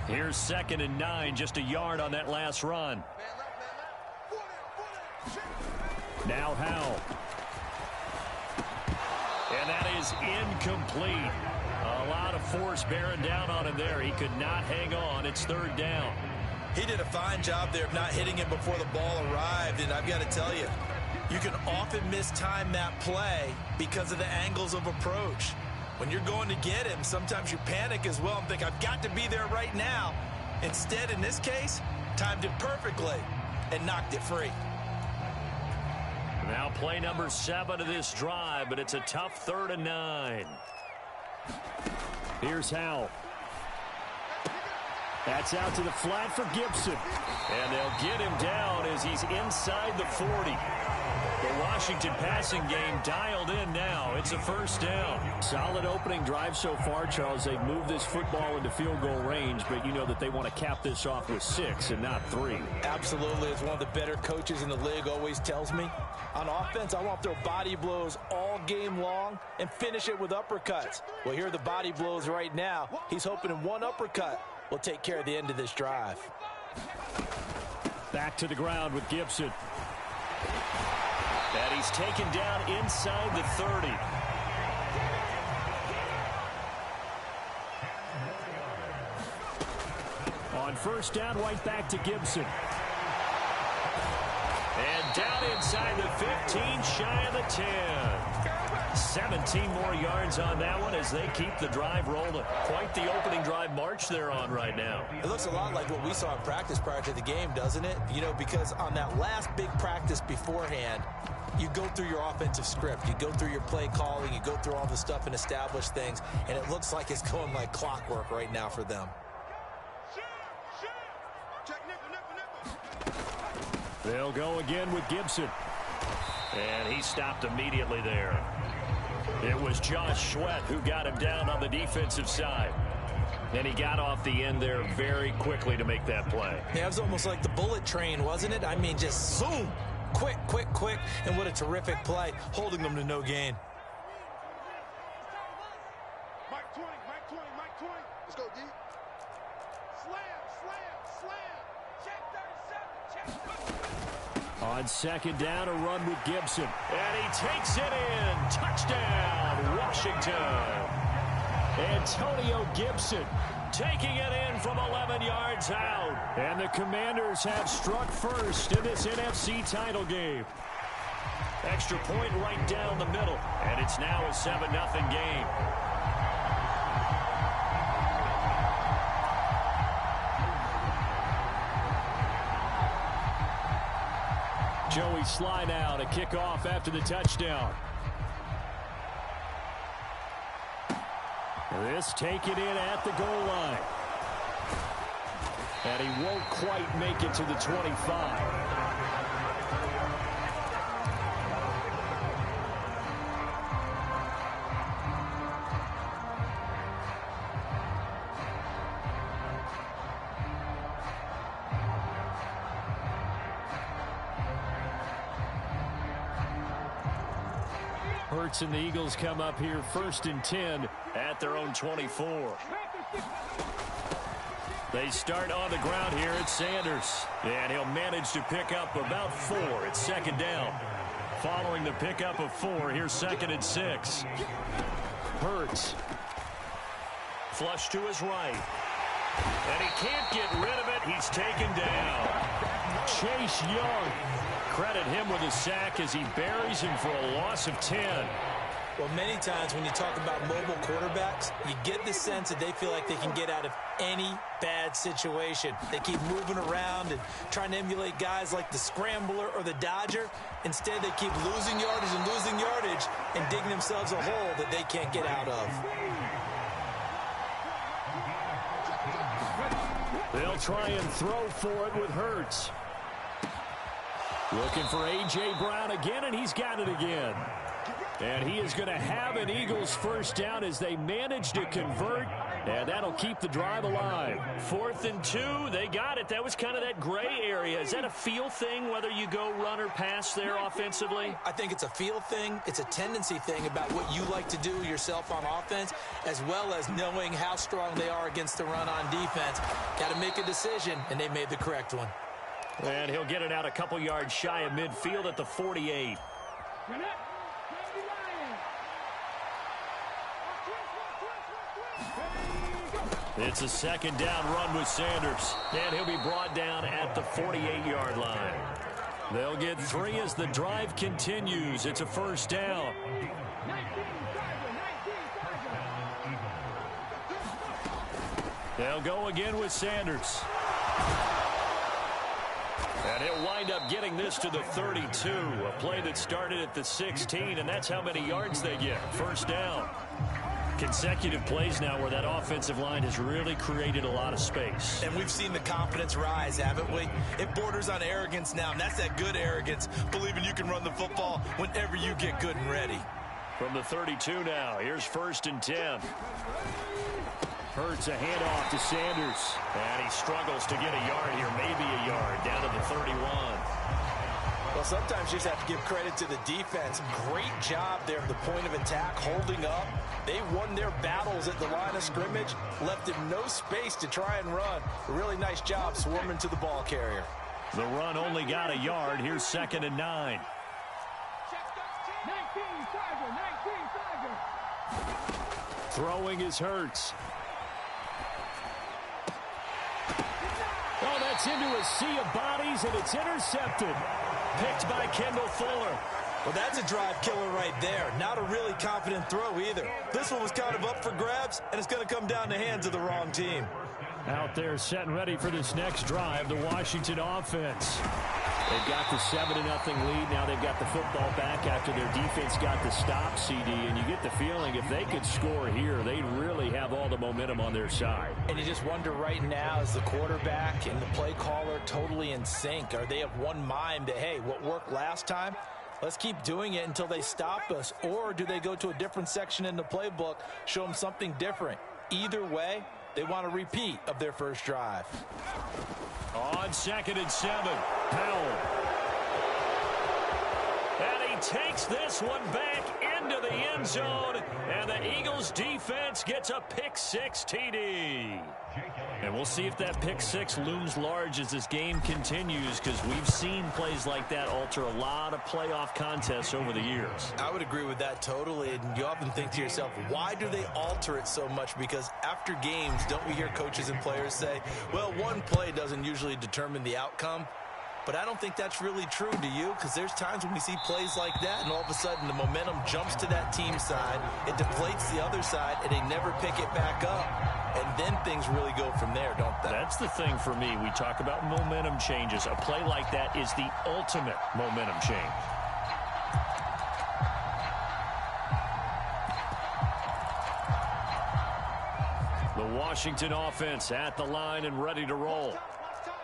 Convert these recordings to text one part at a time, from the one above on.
Here's 2nd and 9, just a yard on that last run. Now Howell. And that is incomplete. A lot of force bearing down on him there. He could not hang on. It's 3rd down. He did a fine job there of not hitting him before the ball arrived. And I've got to tell you, you can often mistime that play because of the angles of approach. When you're going to get him, sometimes you panic as well and think, I've got to be there right now. Instead, in this case, timed it perfectly and knocked it free. Now play number 7 of this drive, but it's a tough 3rd and 9. Here's Howell. That's out to the flat for Gibson. And they'll get him down as he's inside the 40. The Washington passing game dialed in now. It's a 1st down. Solid opening drive so far, Charles. They've moved this football into field goal range, but you know that they want to cap this off with 6 and not 3. Absolutely. As one of the better coaches in the league always tells me, on offense, I want to throw body blows all game long and finish it with uppercuts. Well, here are the body blows right now. He's hoping in one uppercut will take care of the end of this drive. Back to the ground with Gibson. And he's taken down inside the 30. On 1st down, right back to Gibson. And down inside the 15, shy of the 10. 17 more yards on that one as they keep the drive rolling. Quite the opening drive march they're on right now. It looks a lot like what we saw in practice prior to the game, doesn't it? You know, because on that last big practice beforehand, you go through your offensive script. You go through your play calling. You go through all the stuff and establish things. And it looks like it's going like clockwork right now for them. They'll go again with Gibson. And he stopped immediately there. It was Josh Sweat who got him down on the defensive side. And he got off the end there very quickly to make that play. Yeah, it was almost like the bullet train, wasn't it? I mean, just zoom. Quick, quick, quick. And what a terrific play, holding them to no gain. Mike 20, Mike 20, Mike 20. Let's go, D. Slam, slam, slam. Check 37, check. On 2nd down, a run with Gibson. And he takes it in. Touchdown, Washington. Antonio Gibson taking it in from 11 yards out. And the Commanders have struck first in this NFC title game. Extra point right down the middle. And it's now a 7-0 game. Joey Sly now to kick off after the touchdown. This taken in at the goal line. And he won't quite make it to the 25. Hurts and the Eagles come up here 1st and 10 at their own 24. They start on the ground here at Sanders. And he'll manage to pick up about 4. It's 2nd down. Following the pickup of 4, here's 2nd and 6. Hurts. Flush to his right. And he can't get rid of it. He's taken down. Chase Young. Credit him with a sack as he buries him for a loss of 10. Well, many times when you talk about mobile quarterbacks, you get the sense that they feel like they can get out of any bad situation. They keep moving around and trying to emulate guys like the Scrambler or the Dodger. Instead, they keep losing yardage and digging themselves a hole that they can't get out of. They'll try and throw for it with Hurts. Looking for A.J. Brown again, and he's got it again. And he is going to have an Eagles 1st down as they manage to convert And that'll keep the drive alive. 4th and 2, they got it. That was kind of that gray area. Is that a feel thing, whether you go run or pass there offensively? I think it's a feel thing. It's a tendency thing about what you like to do yourself on offense, as well as knowing how strong they are against the run on defense. Got to make a decision, and they made the correct one. And he'll get it out a couple yards shy of midfield at the 48. It's a 2nd down run with Sanders, and he'll be brought down at the 48-yard line. They'll get 3 as the drive continues. It's a 1st down. They'll go again with Sanders. And he'll wind up getting this to the 32, a play that started at the 16, and that's how many yards they get. 1st down. Consecutive plays now where that offensive line has really created a lot of space. And we've seen the confidence rise, haven't we? It borders on arrogance now, and that's that good arrogance, believing you can run the football whenever you get good and ready. From the 32 now, here's 1st and 10. Hurts a handoff to Sanders. And he struggles to get a yard here, maybe a yard, down to the 31. Well, sometimes you just have to give credit to the defense. Great job there at the point of attack, holding up. They won their battles at the line of scrimmage, left him no space to try and run. A really nice job swarming to the ball carrier. The run only got a yard. Here's 2nd and 9. Throwing is Hurts. Oh, that's into a sea of bodies, and it's intercepted. Picked by Kendall Fuller. Well, that's a drive killer right there. Not a really confident throw either. This one was kind of up for grabs, and it's going to come down the hands of the wrong team. Out there set and ready for this next drive, the Washington offense. They've got the 7-0 lead. Now they've got the football back after their defense got the stop, CD. And you get the feeling if they could score here, they'd really have all the momentum on their side. And you just wonder right now, is the quarterback and the play caller totally in sync? Are they of one mind that, hey, what worked last time, let's keep doing it until they stop us? Or do they go to a different section in the playbook, show them something different? Either way, they want a repeat of their first drive. On 2nd and 7, Powell. And he takes this one back into the end zone, and the Eagles defense gets a pick-6 TD. And we'll see if that pick-6 looms large as this game continues, because we've seen plays like that alter a lot of playoff contests over the years. I would agree with that totally, and you often think to yourself, why do they alter it so much? Because after games, don't we hear coaches and players say, well, one play doesn't usually determine the outcome? But I don't think that's really true, do you? Because there's times when we see plays like that, and all of a sudden the momentum jumps to that team side, it deflates the other side, and they never pick it back up. And then things really go from there, don't they? That's the thing for me. We talk about momentum changes. A play like that is the ultimate momentum change. The Washington offense at the line and ready to roll.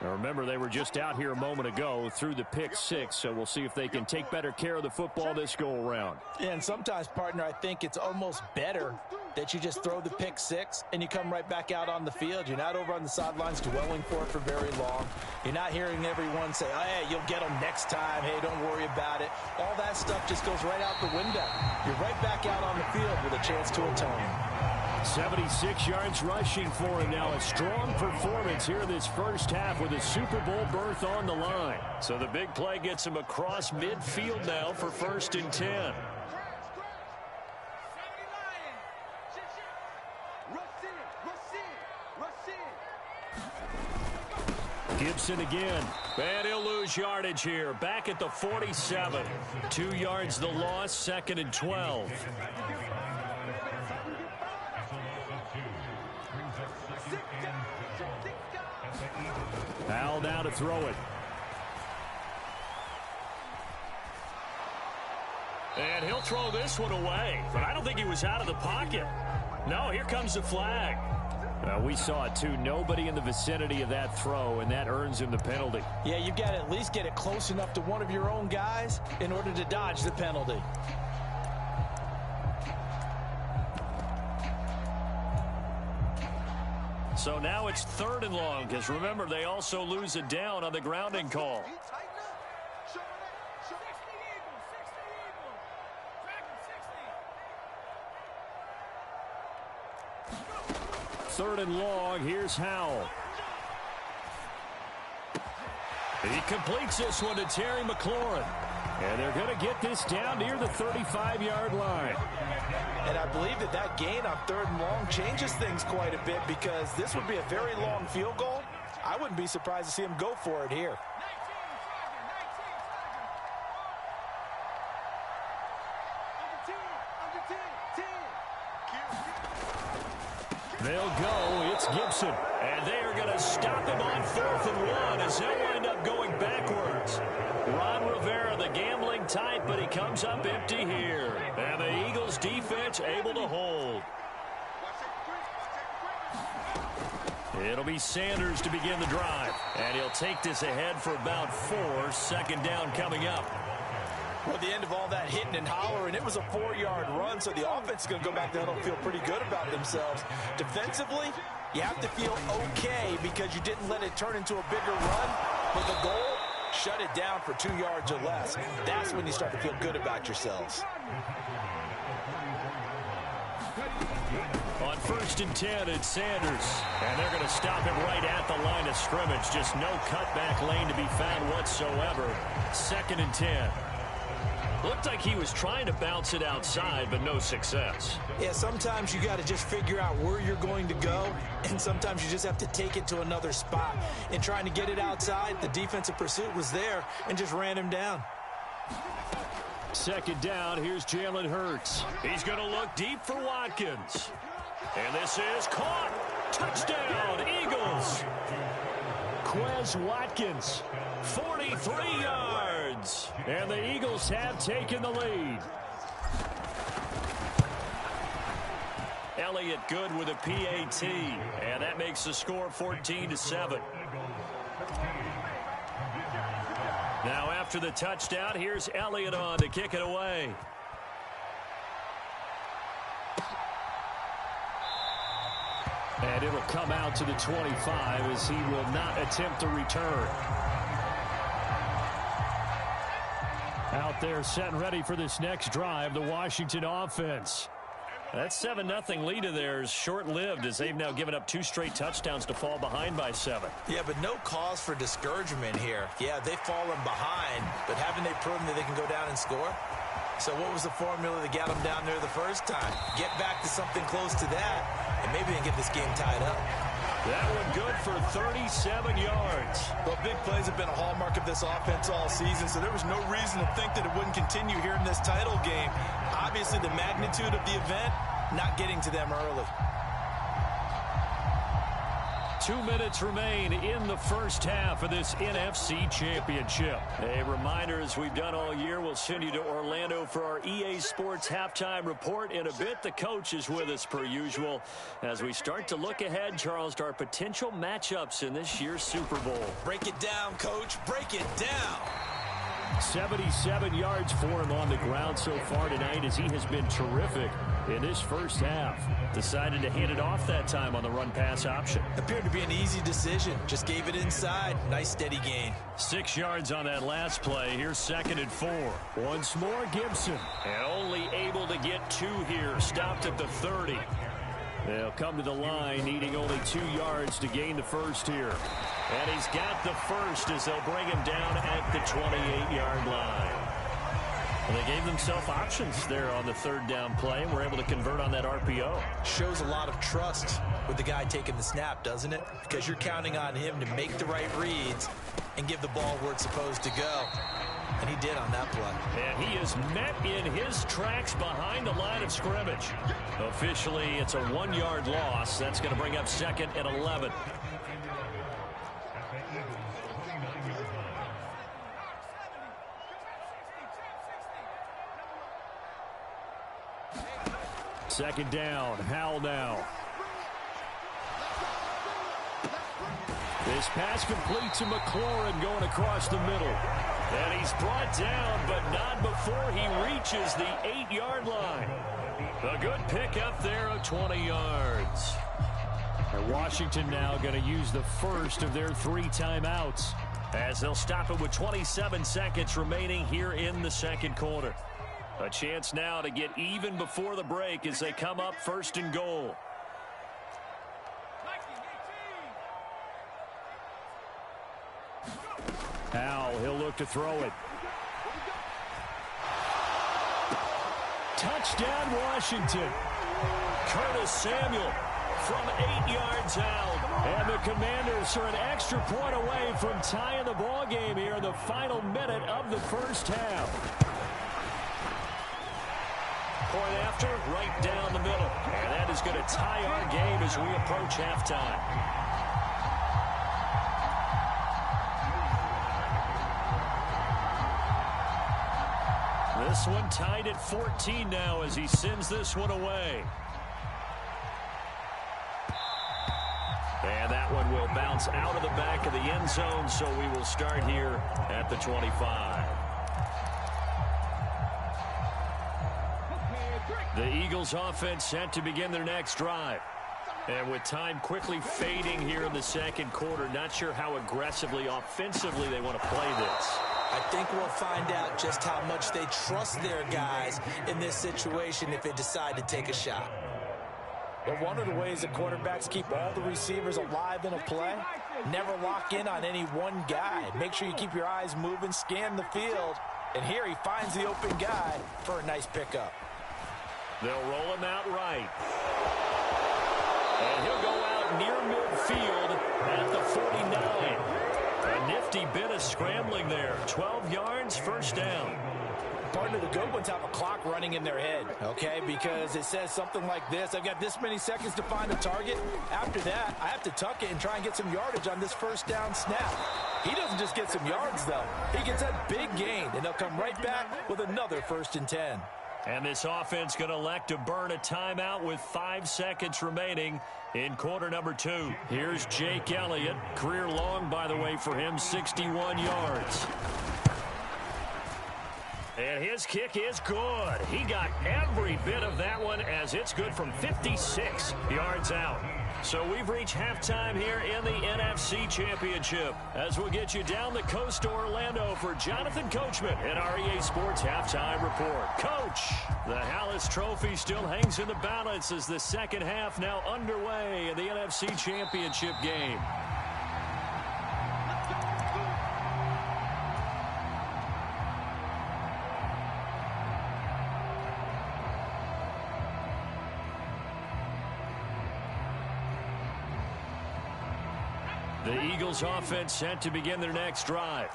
Now remember, they were just out here a moment ago through the pick-6, so we'll see if they can take better care of the football this go-around. Yeah, and sometimes, partner, I think it's almost better that you just throw the pick-6 and you come right back out on the field. You're not over on the sidelines dwelling for it for very long. You're not hearing everyone say, oh, hey, you'll get them next time. Hey, don't worry about it. All that stuff just goes right out the window. You're right back out on the field with a chance to atone. 76 yards rushing for him now. A strong performance here this first half with a Super Bowl berth on the line. So the big play gets him across midfield now for 1st and 10. Gibson again. And he'll lose yardage here. Back at the 47. 2 yards the loss, 2nd and 12. Powell now to throw it. And he'll throw this one away. But I don't think he was out of the pocket. No, here comes the flag. We saw it too. Nobody in the vicinity of that throw, and that earns him the penalty. Yeah, you've got to at least get it close enough to one of your own guys in order to dodge the penalty. So now it's 3rd and long, because remember, they also lose a down on the grounding call. 3rd and long, here's Howell. He completes this one to Terry McLaurin. And they're going to get this down near the 35-yard line. And I believe that gain on 3rd and long changes things quite a bit, because this would be a very long field goal. I wouldn't be surprised to see him go for it here. They'll go. It's Gibson. And they are going to stop him on 4th and 1 as they'll wind up going backwards. Ron Rivera, the gambling type, but he comes up empty here. And the Eagles defense able to hold. It'll be Sanders to begin the drive. And he'll take this ahead for about 4. 2nd down coming up. Well, at the end of all that hitting and hollering, it was a 4-yard run, so the offense is going to go back there and feel pretty good about themselves. Defensively, you have to feel okay because you didn't let it turn into a bigger run. But the goal, shut it down for 2 yards or less. That's when you start to feel good about yourselves. On 1st and 10, it's Sanders. And they're going to stop him right at the line of scrimmage. Just no cutback lane to be found whatsoever. 2nd and 10. Looked like he was trying to bounce it outside, but no success. Yeah, sometimes you got to just figure out where you're going to go, and sometimes you just have to take it to another spot. In trying to get it outside, the defensive pursuit was there and just ran him down. 2nd down, here's Jalen Hurts. He's going to look deep for Watkins. And this is caught. Touchdown, Eagles. Quez Watkins, 43 yards. And the Eagles have taken the lead. Elliott good with a PAT. And that makes the score 14-7. Now after the touchdown, here's Elliott on to kick it away. And it'll come out to the 25 as he will not attempt a return. Out there set and ready for this next drive, the Washington offense. That 7-0 lead of theirs short-lived as they've now given up 2 straight touchdowns to fall behind by 7. Yeah, but no cause for discouragement here. Yeah, they've fallen behind, but haven't they proven that they can go down and score? So what was the formula that got them down there the first time? Get back to something close to that, and maybe they can get this game tied up. That one good for 37 yards. Well, big plays have been a hallmark of this offense all season, so there was no reason to think that it wouldn't continue here in this title game. Obviously, the magnitude of the event, not getting to them early. 2 minutes remain in the first half of this NFC Championship. A reminder, as we've done all year, we'll send you to Orlando for our EA Sports halftime report in a bit. The coach is with us per usual as we start to look ahead, Charles, to our potential matchups in this year's Super Bowl. Break it down, Coach. Break it down. 77 yards for him on the ground so far tonight as he has been terrific in this first half. Decided to hand it off that time on the run-pass option. Appeared to be an easy decision. Just gave it inside. Nice steady gain. 6 yards on that last play. Here's 2nd and 4. Once more Gibson. And only able to get 2 here. Stopped at the 30. They'll come to the line needing only 2 yards to gain the first here. And he's got the first as they'll bring him down at the 28-yard line. And they gave themselves options there on the 3rd down play and were able to convert on that RPO. Shows a lot of trust with the guy taking the snap, doesn't it? Because you're counting on him to make the right reads and give the ball where it's supposed to go. And he did on that play. And he is met in his tracks behind the line of scrimmage. Officially, it's a 1-yard loss. That's going to bring up 2nd and 11. Second down, Howell now. This pass complete to McLaurin going across the middle. And he's brought down, but not before he reaches the 8-yard line. A good pickup there of 20 yards. And Washington now going to use the first of their 3 timeouts, as they'll stop it with 27 seconds remaining here in the second quarter. A chance now to get even before the break as they come up first and goal. Howell, he'll look to throw it. Touchdown, Washington. Curtis Samuel from 8 yards out. And the Commanders are an extra point away from tying the ball game here in the final minute of the first half. Point after, right down the middle. And that is going to tie our game as we approach halftime. This one tied at 14 now as he sends this one away. And that one will bounce out of the back of the end zone, so we will start here at the 25. The Eagles offense set to begin their next drive. And with time quickly fading here in the second quarter, not sure how aggressively, offensively they want to play this. I think we'll find out just how much they trust their guys in this situation if they decide to take a shot. But one of the ways that quarterbacks keep all the receivers alive in a play, never lock in on any one guy. Make sure you keep your eyes moving, scan the field. And here he finds the open guy for a nice pickup. They'll roll him out right. And he'll go out near midfield at the 49. A nifty bit of scrambling there. 12 yards, first down. Partner, the good ones have a clock running in their head, okay? Because it says something like this. I've got this many seconds to find a target. After that, I have to tuck it and try and get some yardage on this first down snap. He doesn't just get some yards, though. He gets that big gain, and they'll come right back with another 1st and 10. And this offense going to elect to burn a timeout with 5 seconds remaining in quarter number 2. Here's Jake Elliott. Career long, by the way, for him, 61 yards. And his kick is good. He got every bit of that one as it's good from 56 yards out. So we've reached halftime here in the NFC Championship as we'll get you down the coast to Orlando for Jonathan Coachman at our EA Sports Halftime Report. Coach, the Hallis Trophy still hangs in the balance as the second half now underway in the NFC Championship game. The Eagles offense set to begin their next drive.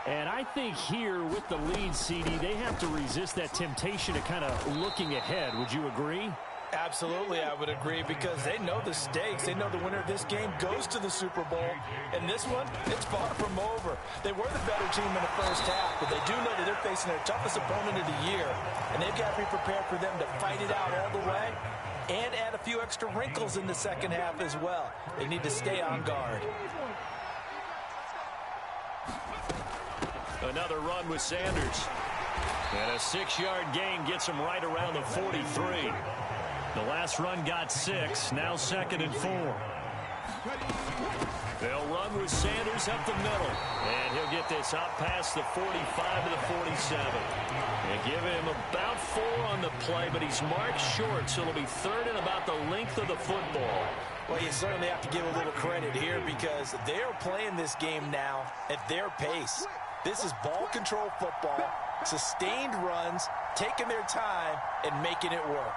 And I think here with the lead, CD, they have to resist that temptation of kind of looking ahead. Would you agree? Absolutely, I would agree, because they know the stakes. They know the winner of this game goes to the Super Bowl. And this one, it's far from over. They were the better team in the first half, but they do know that they're facing their toughest opponent of the year. And they've got to be prepared for them to fight it out all the way and add a few extra wrinkles in the second half as well. They need to stay on guard. Another run with Sanders. And a 6-yard gain gets him right around the 43. The last run got 6, now 2nd and 4. They'll run with Sanders up the middle. And he'll get this out past the 45 to the 47. They give him about 4 on the play, but he's marked short, so it'll be 3rd and about the length of the football. Well, you certainly have to give a little credit here because they're playing this game now at their pace. This is ball control football, sustained runs, taking their time, and making it work.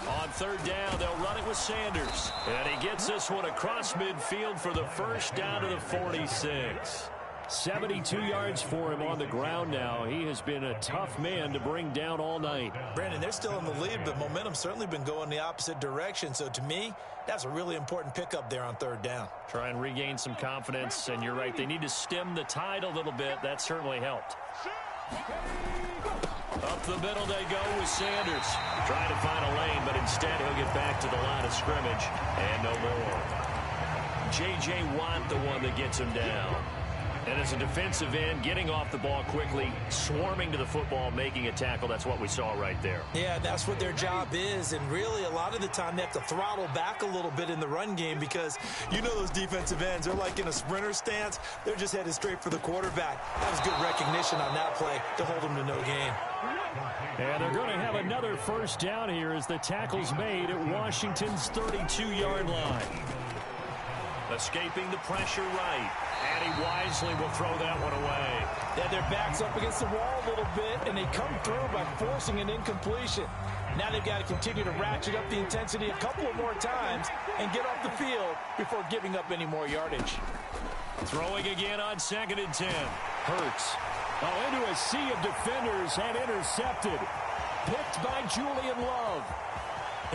On 3rd down, they'll run it with Sanders. And he gets this one across midfield for the first down to the 46. 72 yards for him on the ground now. He has been a tough man to bring down all night. Brandon, they're still in the lead, but momentum's certainly been going the opposite direction. So to me, that's a really important pickup there on 3rd down. Try and regain some confidence, and you're right. They need to stem the tide a little bit. That certainly helped. Up the middle they go with Sanders. Trying to find a lane, but instead he'll get back to the line of scrimmage. And no more. J.J. Watt, the one that gets him down. And as a defensive end, getting off the ball quickly, swarming to the football, making a tackle, that's what we saw right there. Yeah, that's what their job is. And really, a lot of the time, they have to throttle back a little bit in the run game because you know those defensive ends, they're like in a sprinter stance. They're just headed straight for the quarterback. That was good recognition on that play to hold them to no gain. And they're going to have another first down here as the tackle's made at Washington's 32-yard line. Escaping the pressure right. And he wisely will throw that one away. Yeah, their back's up against the wall a little bit, and they come through by forcing an incompletion. Now they've got to continue to ratchet up the intensity a couple of more times and get off the field before giving up any more yardage. Throwing again on 2nd and 10. Hurts. Oh, into a sea of defenders and intercepted. Picked by Julian Love.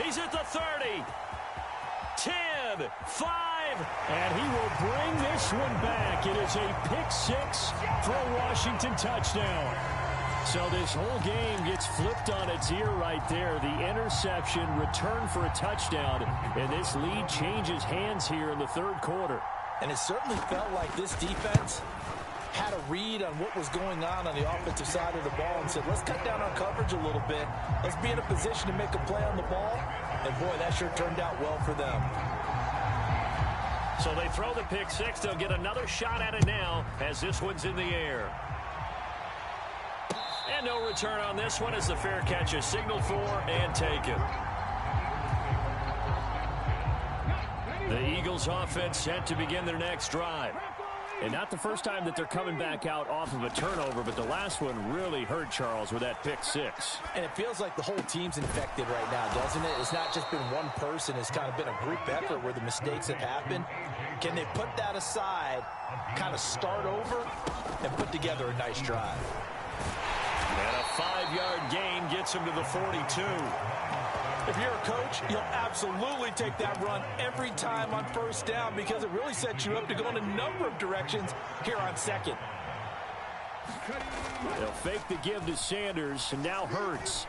He's at the 30. 10, 5. And he will bring this one back. It is a pick-6 for a Washington touchdown. So this whole game gets flipped on its ear right there. The interception, return for a touchdown, and this lead changes hands here in the third quarter. And it certainly felt like this defense had a read on what was going on the offensive side of the ball and said, let's cut down our coverage a little bit. Let's be in a position to make a play on the ball. And, boy, that sure turned out well for them. So they throw the pick 6. They'll get another shot at it now as this one's in the air. And no return on this one as the fair catch is signaled for and taken. The Eagles offense set to begin their next drive. And not the first time that they're coming back out off of a turnover, but the last one really hurt Charles with that pick 6. And it feels like the whole team's infected right now, doesn't it? It's not just been one person. It's kind of been a group effort where the mistakes have happened. Can they put that aside, kind of start over, and put together a nice drive? And a 5-yard gain gets him to the 42. If you're a coach, you'll absolutely take that run every time on first down because it really sets you up to go in a number of directions here on second. They'll fake the give to Sanders, and now Hurts.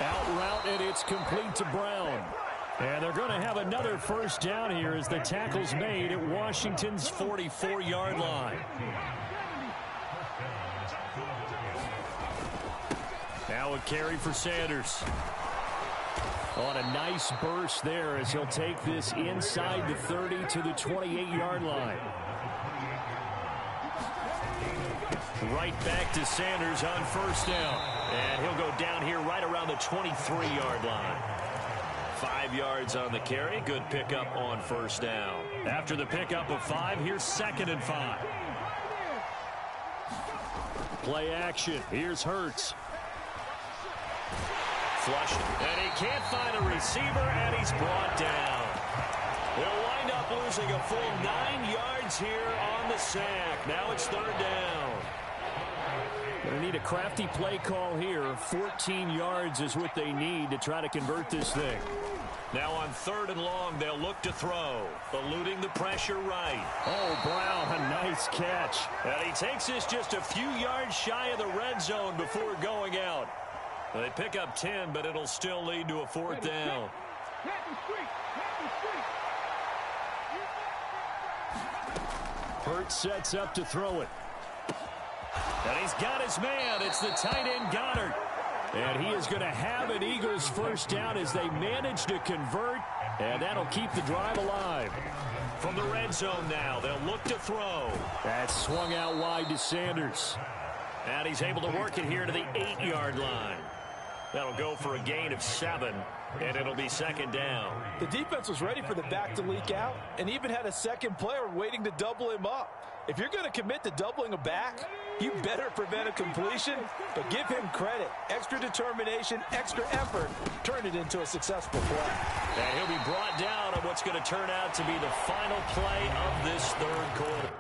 Out route, and it's complete to Brown. And they're going to have another first down here as the tackle's made at Washington's 44-yard line. Now a carry for Sanders. On a nice burst there as he'll take this inside the 30 to the 28-yard line. Right back to Sanders on first down. And he'll go down here right around the 23-yard line. 5 yards on the carry. Good pickup on first down. After the pickup of 5, here's 2nd and 5. Play action. Here's Hurts. Flushing. And he can't find a receiver, and he's brought down. They'll wind up losing a full 9 yards here on the sack. Now it's 3rd down. Going to need a crafty play call here. 14 yards is what they need to try to convert this thing. Now on 3rd and long, they'll look to throw. Eluding the pressure right. Oh, Brown, a nice catch. And he takes this just a few yards shy of the red zone before going out. They pick up 10, but it'll still lead to a 4th down. Hurts sets up to throw it. And he's got his man. It's the tight end Goddard. And he is going to have an Eagles first down as they manage to convert, and that'll keep the drive alive. From the red zone now, they'll look to throw. That swung out wide to Sanders. And he's able to work it here to the 8-yard line. That'll go for a gain of 7, and it'll be 2nd down. The defense was ready for the back to leak out and even had a second player waiting to double him up. If you're going to commit to doubling a back, you better prevent a completion, but give him credit. Extra determination, extra effort, turn it into a successful play. And he'll be brought down on what's going to turn out to be the final play of this 3rd quarter.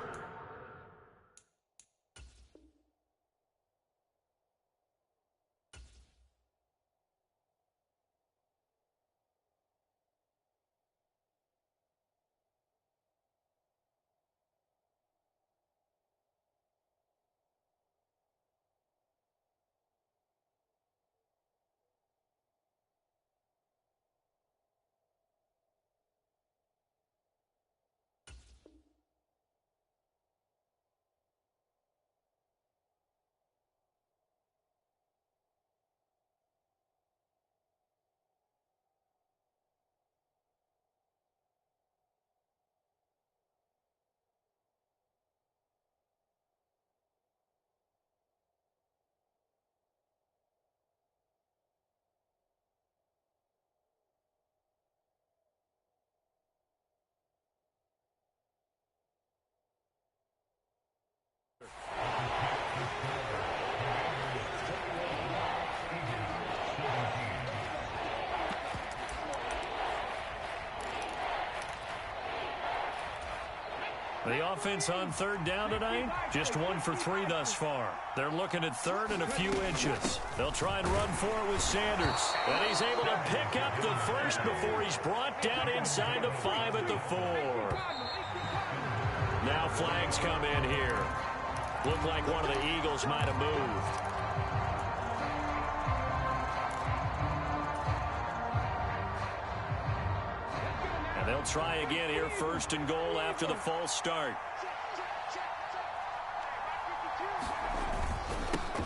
The offense on third down tonight, just 1 for 3 thus far. They're looking at third and a few inches. They'll try and run for it with Sanders. And he's able to pick up the first before he's brought down inside the 5 at the 4. Now flags come in here. Looked like one of the Eagles might have moved. They'll try again here, first and goal after the false start.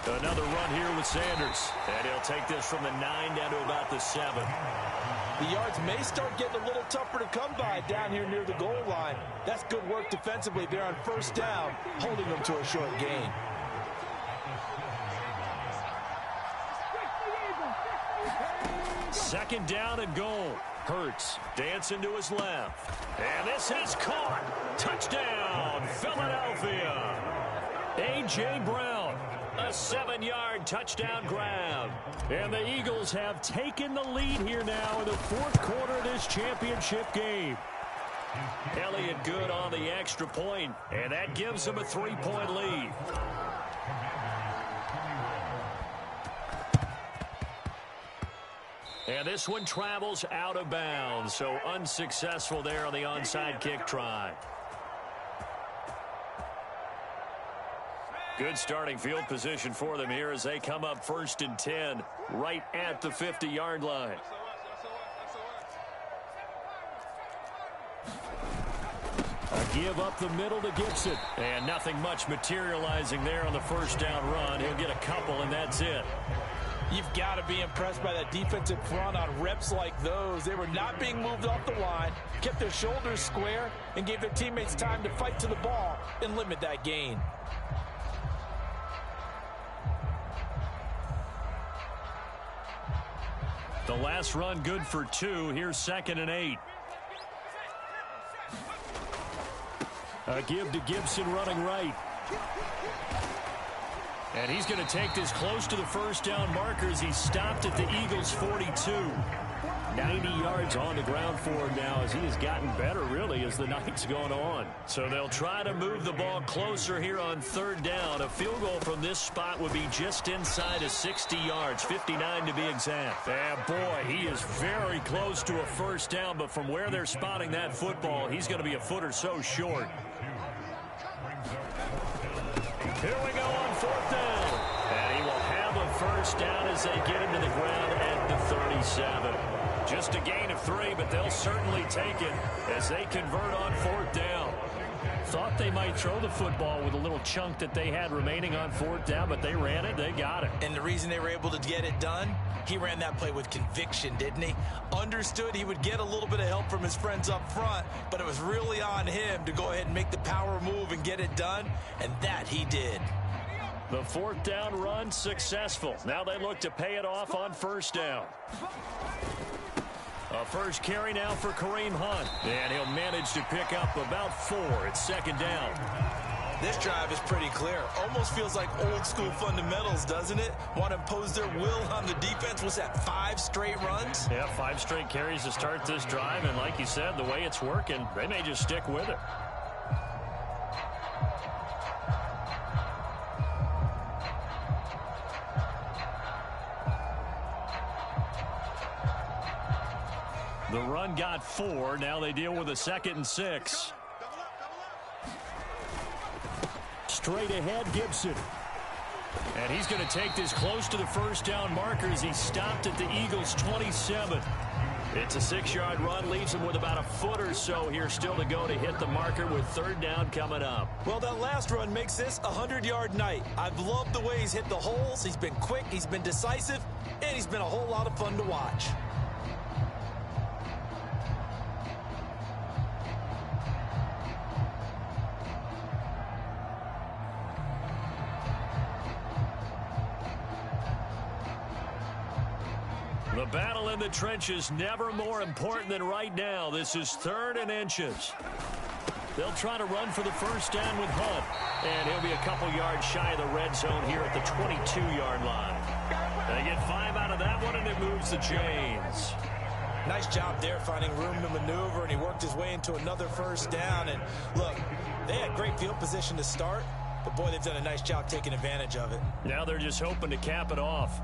Another run here with Sanders. And he'll take this from the 9 down to about the 7. The yards may start getting a little tougher to come by down here near the goal line. That's good work defensively there on first down, holding them to a short gain. Second down and goal. Hurts dancing to his left. And this is caught. Touchdown, Philadelphia. A.J. Brown, a 7-yard touchdown grab. And the Eagles have taken the lead here now in the fourth quarter of this championship game. Elliott good on the extra point, and that gives them a 3-point lead. And this one travels out of bounds, so unsuccessful there on the onside kick try. Good starting field position for them here as they come up first and 10, right at the 50-yard line. A give up the middle to Gibson. And nothing much materializing there on the first down run. He'll get a couple, and that's it. You've got to be impressed by that defensive front on reps like those. They were not being moved off the line, kept their shoulders square, and gave their teammates time to fight to the ball and limit that gain. The last run good for 2. Here's 2nd and 8. A give to Gibson running right. And he's going to take this close to the first down marker as he stopped at the Eagles' 42. 90 yards on the ground for him now as he has gotten better, really, as the night's gone on. So they'll try to move the ball closer here on third down. A field goal from this spot would be just inside of 60 yards, 59 to be exact. And, boy, he is very close to a first down, but from where they're spotting that football, he's going to be a foot or so short. Here we go on fourth down. And he will have a first down as they get him to the ground at the 37. Just a gain of 3, but they'll certainly take it as they convert on fourth down. Thought they might throw the football with a little chunk that they had remaining on fourth down, but they ran it, they got it. And the reason they were able to get it done, he ran that play with conviction, didn't he? Understood he would get a little bit of help from his friends up front, but it was really on him to go ahead and make the power move and get it done, and that he did. The fourth down run successful. Now they look to pay it off on first down. A first carry now for Kareem Hunt. And he'll manage to pick up about 4 at second down. This drive is pretty clear. Almost feels like old school fundamentals, doesn't it? Want to impose their will on the defense. Was that 5 straight runs? Yeah, 5 straight carries to start this drive. And like you said, the way it's working, they may just stick with it. The run got 4. Now they deal with a 2nd and 6. Straight ahead, Gibson. And he's going to take this close to the first down marker as he stopped at the Eagles' 27. It's a 6-yard run, leaves him with about a foot or so here still to go to hit the marker with third down coming up. Well, that last run makes this a 100-yard night. I've loved the way he's hit the holes. He's been quick, he's been decisive, and he's been a whole lot of fun to watch. The battle in the trenches never more important than right now. This is 3rd and inches. They'll try to run for the first down with Hunt. And he'll be a couple yards shy of the red zone here at the 22-yard line. They get 5 out of that one, and it moves the chains. Nice job there finding room to maneuver, and he worked his way into another first down. And look, they had great field position to start, but boy, they've done a nice job taking advantage of it. Now they're just hoping to cap it off.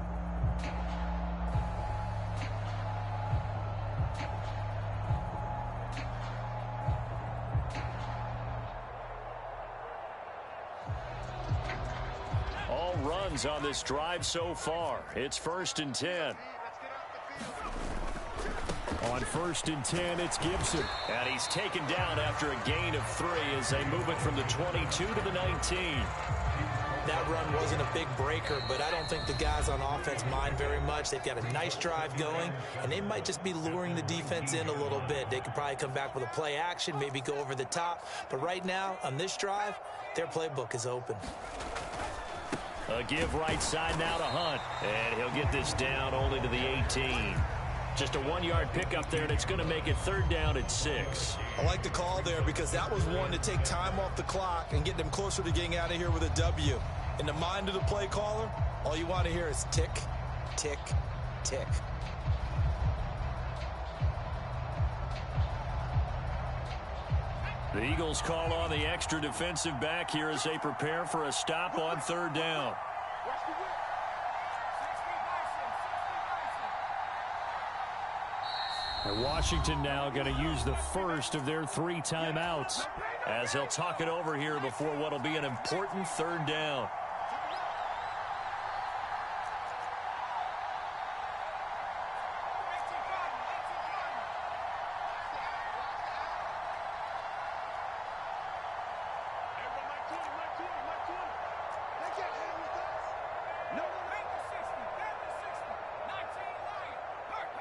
All runs on this drive so far. It's 1st and 10. On 1st and 10, it's Gibson. And he's taken down after a gain of 3 as they move it from the 22 to the 19. That run wasn't a big breaker, but I don't think the guys on offense mind very much. They've got a nice drive going, and they might just be luring the defense in a little bit. They could probably come back with a play action, maybe go over the top. But right now, on this drive, their playbook is open. A give right side now to Hunt. And he'll get this down only to the 18. Just a 1-yard pickup there, and it's going to make it 3rd down at 6. I like the call there because that was one to take time off the clock and get them closer to getting out of here with a W. In the mind of the play caller, all you want to hear is tick, tick, tick. The Eagles call on the extra defensive back here as they prepare for a stop on 3rd down. And Washington now going to use the first of their 3 timeouts, as they'll talk it over here before what will be an important 3rd down.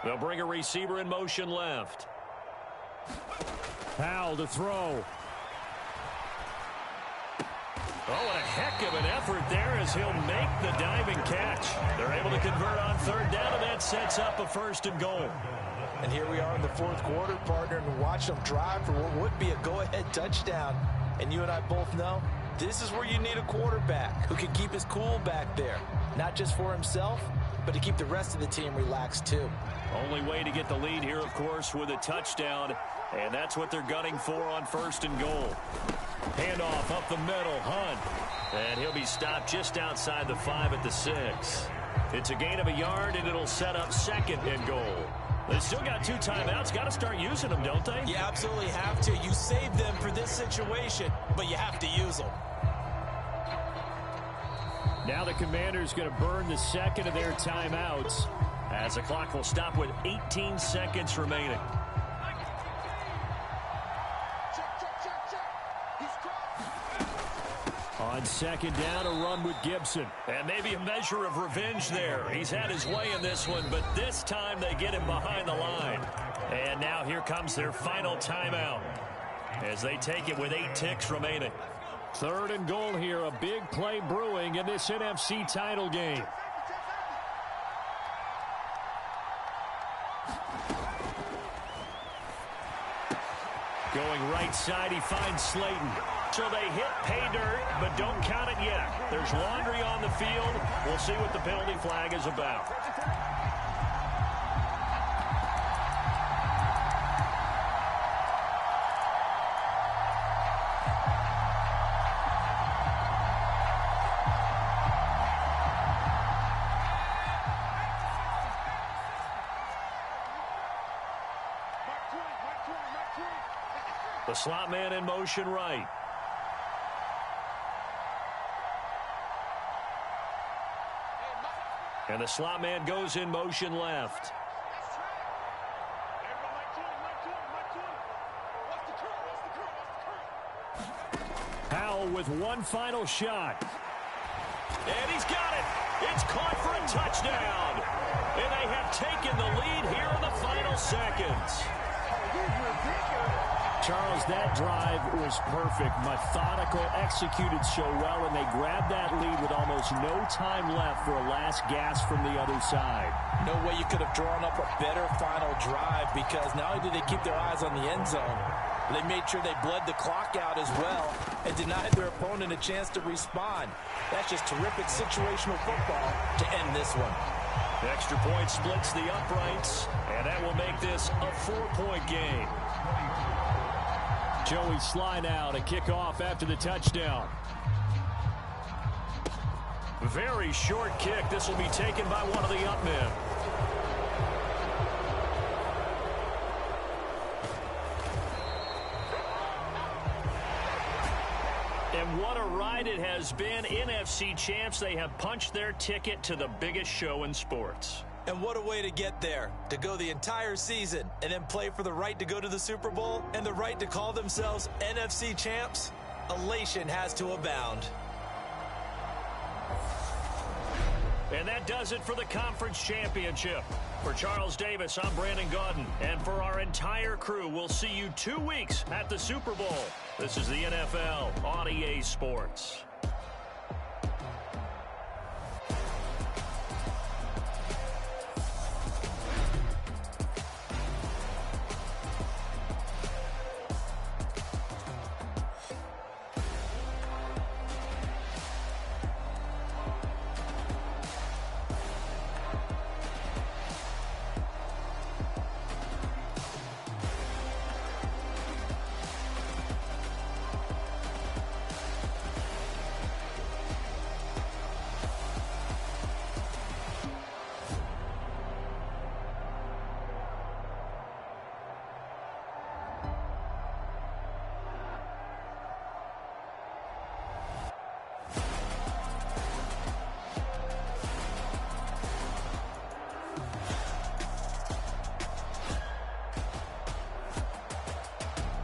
They'll bring a receiver in motion left. Powell to throw. Oh, and a heck of an effort there as he'll make the diving catch. They're able to convert on 3rd down, and that sets up a 1st and goal. And here we are in the 4th quarter, partner, and watch them drive for what would be a go-ahead touchdown. And you and I both know this is where you need a quarterback who can keep his cool back there, not just for himself, but to keep the rest of the team relaxed too. Only way to get the lead here, of course, with a touchdown, and that's what they're gunning for on 1st and goal. Handoff up the middle, Hunt, and he'll be stopped just outside the 5 at the 6. It's a gain of a yard, and it'll set up 2nd and goal. They still got 2 timeouts. Got to start using them, don't they? You absolutely have to. You save them for this situation, but you have to use them. Now the Commanders going to burn the 2nd of their timeouts, as the clock will stop with 18 seconds remaining. On 2nd down, a run with Gibson. And maybe a measure of revenge there. He's had his way in this one, but this time they get him behind the line. And now here comes their final timeout as they take it with 8 ticks remaining. 3rd and goal here, a big play brewing in this NFC title game. Going right side, he finds Slayton. So they hit pay dirt, but don't count it yet. There's laundry on the field. We'll see what the penalty flag is about. The slot man in motion right. And the slot man goes in motion left. Powell with one final shot. And he's got it. It's caught for a touchdown. And they have taken the lead here in the final seconds. Charles, that drive was perfect. Methodical, executed so well, and they grabbed that lead with almost no time left for a last gasp from the other side. No way you could have drawn up a better final drive, because not only did they keep their eyes on the end zone, they made sure they bled the clock out as well and denied their opponent a chance to respond. That's just terrific situational football to end this one. Extra point splits the uprights, and that will make this a 4-point game. Joey Sly now to kick off after the touchdown. Very short kick. This will be taken by one of the up men. And what a ride it has been. NFC champs, they have punched their ticket to the biggest show in sports. And what a way to get there, to go the entire season and then play for the right to go to the Super Bowl and the right to call themselves NFC champs. Elation has to abound. And that does it for the conference championship. For Charles Davis, I'm Brandon Gaudin. And for our entire crew, we'll see you 2 weeks at the Super Bowl. This is the NFL on EA Sports.